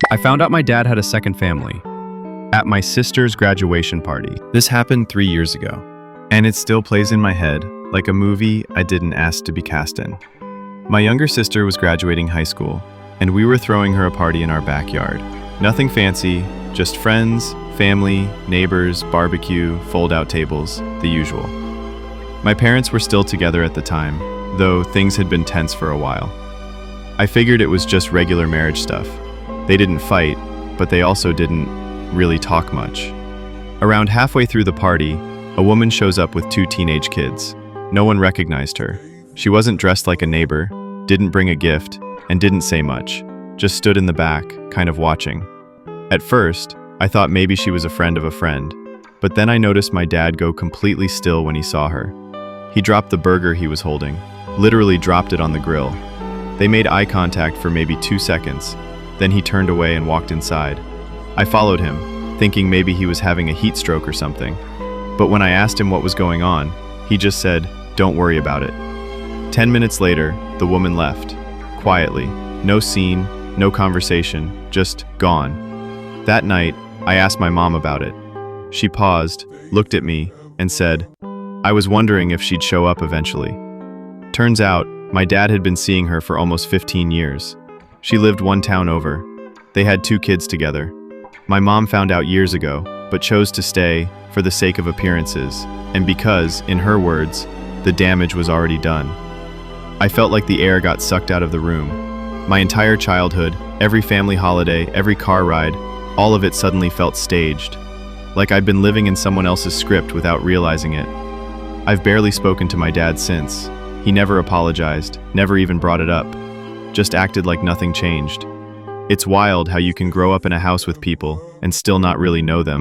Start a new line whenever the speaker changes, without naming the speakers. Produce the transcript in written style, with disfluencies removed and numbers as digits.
I found out my dad had a second family at my sister's graduation party.
This happened 3 years ago, and it still plays in my head like a movie I didn't ask to be cast in. My younger sister was graduating high school, and we were throwing her a party in our backyard. Nothing fancy, just friends, family, neighbors, barbecue, fold-out tables, the usual. My parents were still together at the time, though things had been tense for a while. I figured it was just regular marriage stuff. They didn't fight, but they also didn't really talk much. Around halfway through the party, a woman shows up with 2 teenage kids. No one recognized her. She wasn't dressed like a neighbor, didn't bring a gift, and didn't say much, just stood in the back, kind of watching. At first, I thought maybe she was a friend of a friend, but then I noticed my dad go completely still when he saw her. He dropped the burger he was holding, literally dropped it on the grill. They made eye contact for maybe 2 seconds, then he turned away and walked inside. I followed him, thinking maybe he was having a heat stroke or something. But when I asked him what was going on, he just said, "Don't worry about it." 10 minutes later, the woman left, quietly. No scene, no conversation, just gone. That night, I asked my mom about it. She paused, looked at me, and said, I was wondering if she'd show up eventually. Turns out, my dad had been seeing her for almost 15 years. She lived one town over. They had 2 kids together. My mom found out years ago, but chose to stay for the sake of appearances, and because, in her words, the damage was already done. I felt like the air got sucked out of the room. My entire childhood, every family holiday, every car ride, all of it suddenly felt staged. Like I'd been living in someone else's script without realizing it. I've barely spoken to my dad since. He never apologized, never even brought it up. Just acted like nothing changed. It's wild how you can grow up in a house with people and still not really know them.